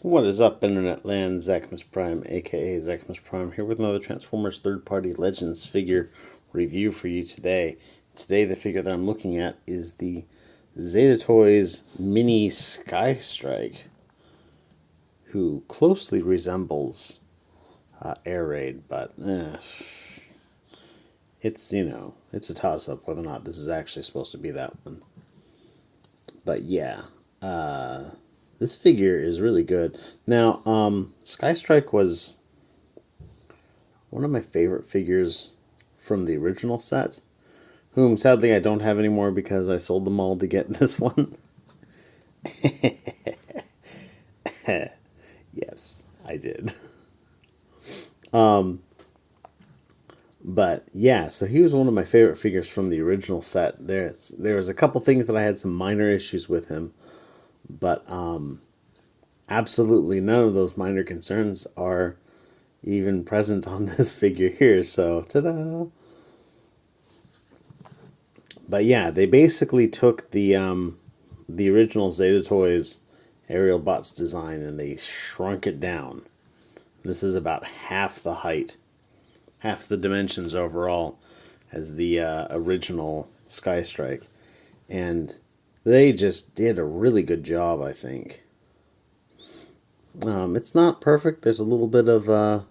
What is up, Internet Land? Zackmas Prime, aka Zackmas Prime, here with another Transformers third-party Legends figure review for you today. Today, the figure that I'm looking at is the Zeta Toys Mini Skystrike, who closely resembles Air Raid, but it's, it's a toss-up whether or not this is actually supposed to be that one. But yeah, this figure is really good. Now, Skystrike was one of my favorite figures from the original set, whom sadly I don't have anymore because I sold them all to get this one. Yes, I did. But yeah, so he was one of my favorite figures from the original set. There was a couple things that I had some minor issues with him, but absolutely none of those minor concerns are even present on this figure here. So, ta-da! But yeah, they basically took the original Zeta Toys Aerialbot's design and they shrunk it down. This is about half the height, half the dimensions overall as the original Skystrike. And they just did a really good job, I think. It's not perfect. There's a little bit of,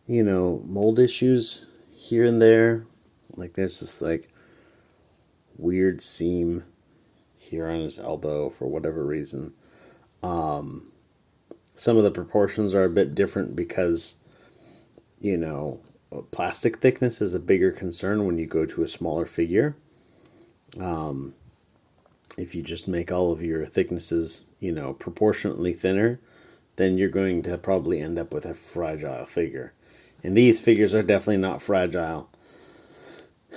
mold issues here and there. Like there's this weird seam here on his elbow for whatever reason. Some of the proportions are a bit different because, plastic thickness is a bigger concern when you go to a smaller figure. If you just make all of your thicknesses, proportionately thinner, then you're going to probably end up with a fragile figure. And these figures are definitely not fragile.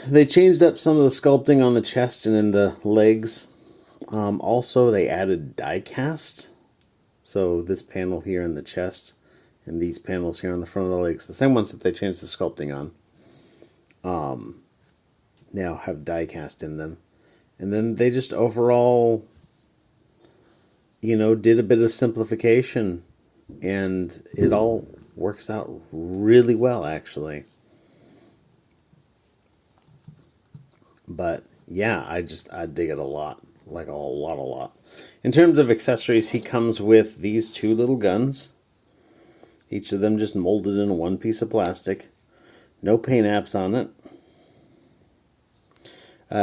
They changed up some of the sculpting on the chest and in the legs. Also, they added die cast. So this panel here in the chest and these panels here on the front of the legs, the same ones that they changed the sculpting on, now have die cast in them. And then they just overall, did a bit of simplification, and it all works out really well, actually. But yeah, I dig it a lot, like a lot. In terms of accessories, he comes with these two little guns, each of them just molded in one piece of plastic. No paint apps on it.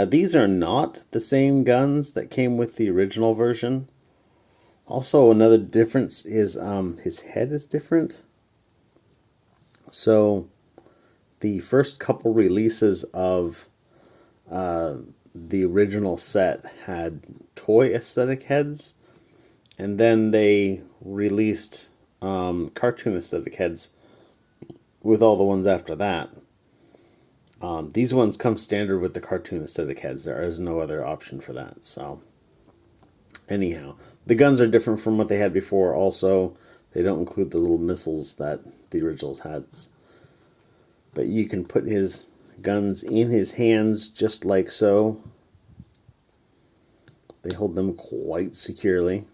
These are not the same guns that came with the original version. Also, another difference is his head is different. So, the first couple releases of the original set had toy aesthetic heads, and then they released cartoon aesthetic heads with all the ones after that. These ones come standard with the cartoon aesthetic heads. There is no other option for that. So, anyhow, the guns are different from what they had before. Also, they don't include the little missiles that the originals had. But you can put his guns in his hands just like so. They hold them quite securely.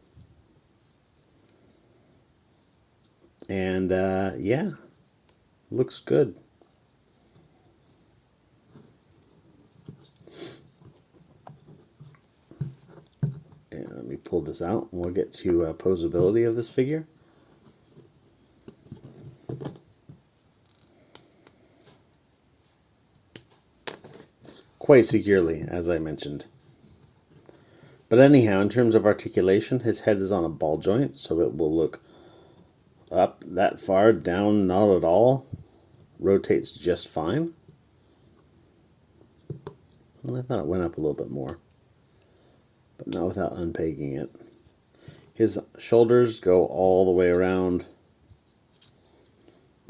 And, yeah, looks good. And let me pull this out and we'll get to posability of this figure. Quite securely, as I mentioned. But anyhow, in terms of articulation, his head is on a ball joint, so it will look up that far, down not at all. Rotates just fine. Well, I thought it went up a little bit more, but not without unpegging it. His shoulders go all the way around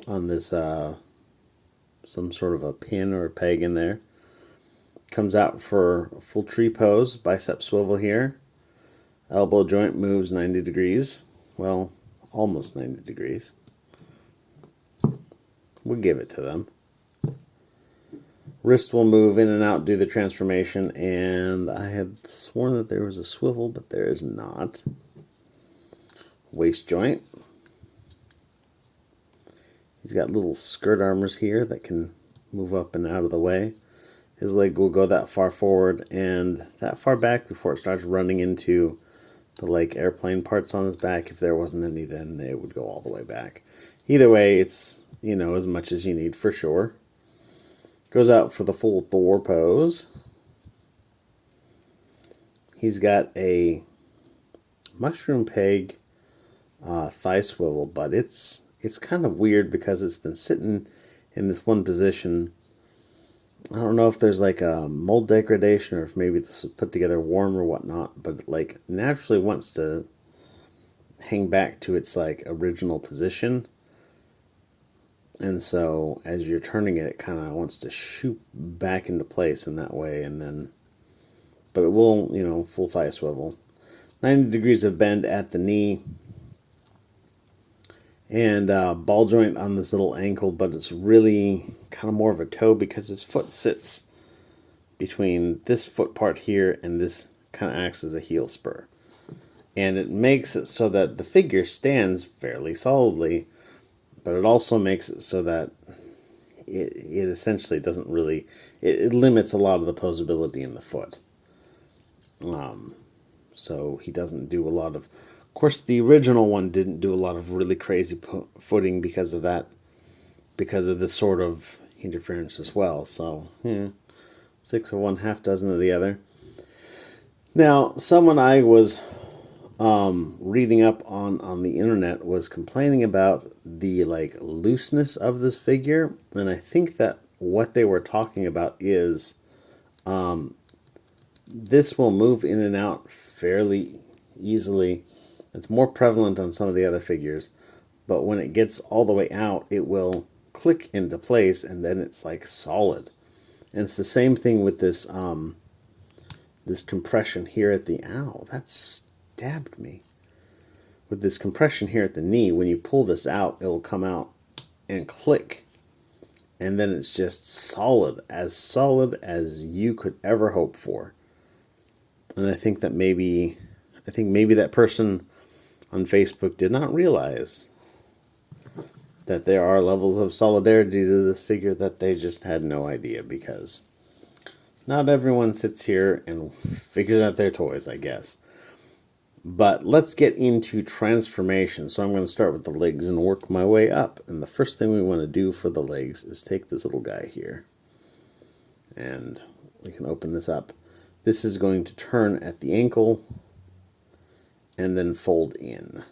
on this some sort of a pin or a peg in there. Comes out for full tree pose, bicep swivel here. Elbow joint moves 90 degrees. Well, almost 90 degrees. We'll give it to them. Wrist will move in and out, do the transformation, and I had sworn that there was a swivel, but there is not. waist joint. He's got little skirt armors here that can move up and out of the way. His leg will go that far forward and that far back before it starts running into the like airplane parts on his back. If there wasn't any, then they would go all the way back. Either way, it's, you know, as much as you need for sure. Goes out for the full Thor pose. He's got a mushroom peg thigh swivel, but it's kind of weird because it's been sitting in this one position. I don't know if there's like a mold degradation or if maybe this was put together warm or whatnot, but it like naturally wants to hang back to its like original position. And so as you're turning it, it kind of wants to shoot back into place in that way, and then, but it will, you know, full thigh swivel. 90 degrees of bend at the knee. And ball joint on this little ankle, but it's really kind of more of a toe because his foot sits between this foot part here and this kind of acts as a heel spur. And it makes it so that the figure stands fairly solidly, but it also makes it so that it essentially doesn't really, it limits a lot of the posability in the foot. So he doesn't do a lot of course, the original one didn't do a lot of really crazy footing because of that, because of this sort of interference as well. So, 6 of one, half dozen of the other. Now, someone I was reading up on the internet was complaining about the like looseness of this figure, and I think that what they were talking about is this will move in and out fairly easily. It's more prevalent on some of the other figures, but when it gets all the way out, it will click into place, and then it's like solid. And it's the same thing with this this compression here at the ow. That stabbed me. With this compression here at the knee, when you pull this out, it will come out and click, and then it's just solid as you could ever hope for. And I think maybe that person on Facebook did not realize that there are levels of solidarity to this figure that they just had no idea, because not everyone sits here and figures out their toys, I guess. But let's get into transformation. So I'm going to start with the legs and work my way up. And the first thing we want to do for the legs is take this little guy here. And we can open this up. This is going to turn at the ankle and then fold in.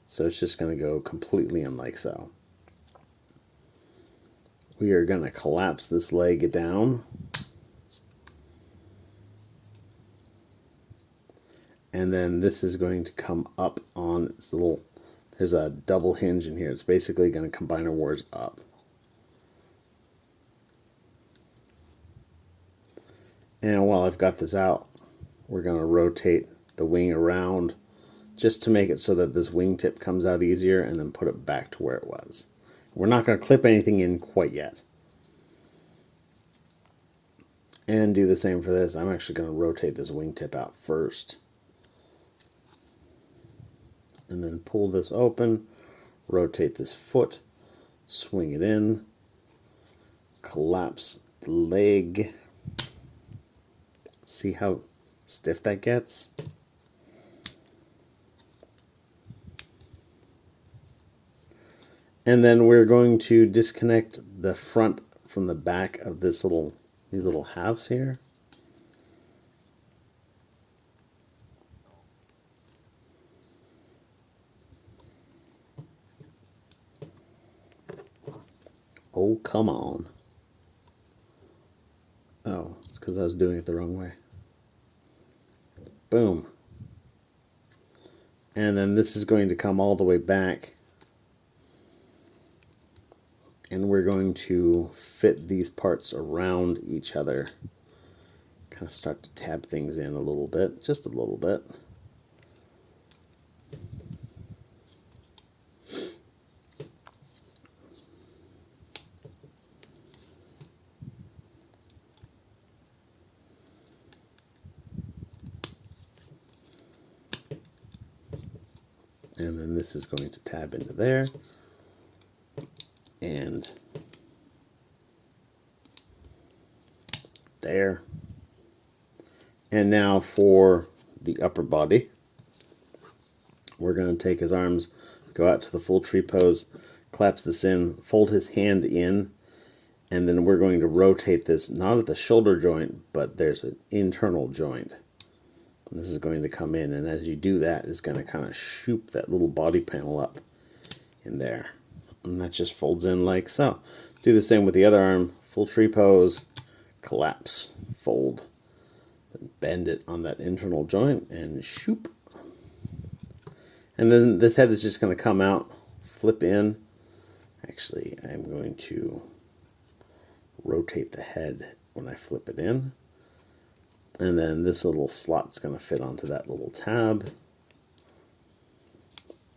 So it's just going to go completely in like so. We are going to collapse this leg down. And then this is going to come up on its little, there's a double hinge in here. It's basically going to combine our words up. And while I've got this out, we're going to rotate the wing around just to make it so that this wingtip comes out easier, and then put it back to where it was. We're not going to clip anything in quite yet. And do the same for this. I'm actually going to rotate this wingtip out first. And then pull this open, rotate this foot, swing it in, collapse the leg. See how stiff that gets? And then we're going to disconnect the front from the back of these little halves here. Oh, come on. Oh, it's because I was doing it the wrong way. Boom. And then this is going to come all the way back. And we're going to fit these parts around each other. Kind of start to tab things in a little bit, just a little bit. And then this is going to tab into there. And there. And now for the upper body, we're going to take his arms, go out to the full tree pose, collapse this in, fold his hand in, and then we're going to rotate this, not at the shoulder joint, but there's an internal joint. And this is going to come in, and as you do that, it's going to kind of shoop that little body panel up in there. And that just folds in like so. Do the same with the other arm, full tree pose, collapse, fold, then bend it on that internal joint, and shoop. And then this head is just going to come out, flip in. Actually, I'm going to rotate the head when I flip it in. And then this little slot's going to fit onto that little tab.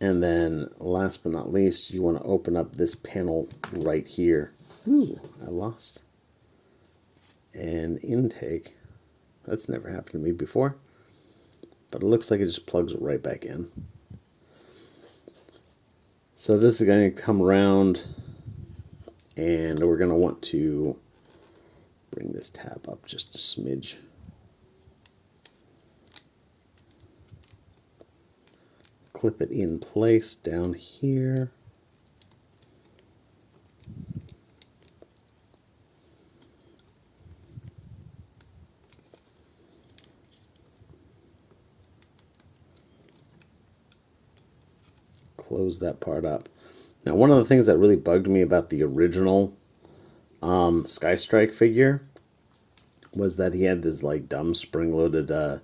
And then last but not least, you want to open up this panel right here. Ooh, I lost an intake. That's never happened to me before. But it looks like it just plugs it right back in. So this is going to come around, and we're going to want to bring this tab up just a smidge. Clip it in place down here. Close that part up. Now, one of the things that really bugged me about the original Skystrike figure was that he had this like dumb spring-loaded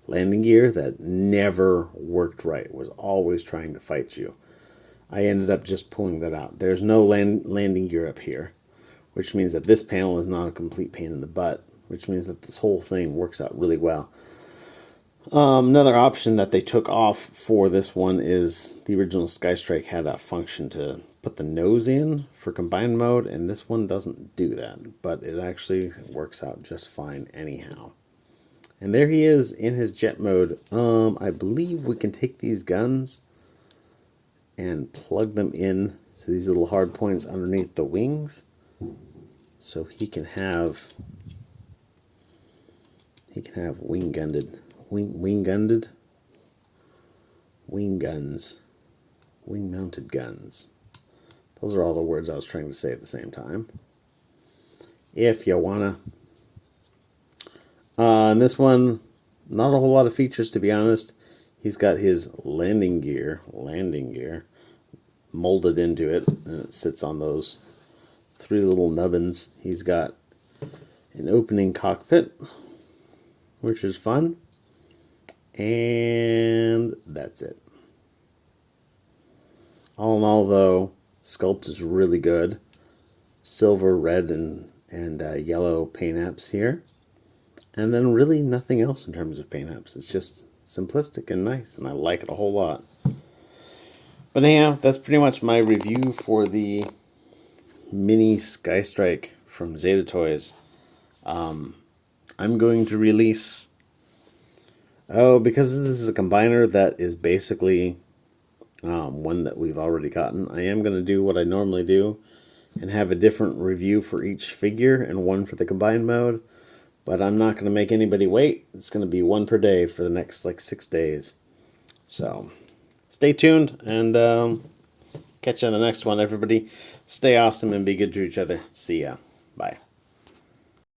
landing gear that never worked right. It was always trying to fight you. I ended up just pulling that out. There's no landing gear up here, which means that this panel is not a complete pain in the butt, which means that this whole thing works out really well. Another option that they took off for this one is the original Skystrike had a function to put the nose in for combined mode, and this one doesn't do that, but it actually works out just fine anyhow. And there he is in his jet mode. I believe we can take these guns and plug them in to these little hard points underneath the wings, so he can have wing guns, wing mounted guns. Those are all the words I was trying to say at the same time. If you wanna. And this one, not a whole lot of features, to be honest. He's got his landing gear molded into it, and it sits on those three little nubbins. He's got an opening cockpit, which is fun, and that's it. All in all, though, sculpt is really good. Silver, red, and yellow paint apps here. And then really nothing else in terms of paint apps. It's just simplistic and nice, and I like it a whole lot. But anyhow, that's pretty much my review for the mini Skystrike from Zeta Toys. I'm going to release... because this is a combiner that is basically one that we've already gotten, I am going to do what I normally do and have a different review for each figure and one for the combined mode. But I'm not going to make anybody wait. It's going to be one per day for the next, 6 days. So, stay tuned, and catch you on the next one, everybody. Stay awesome and be good to each other. See ya. Bye.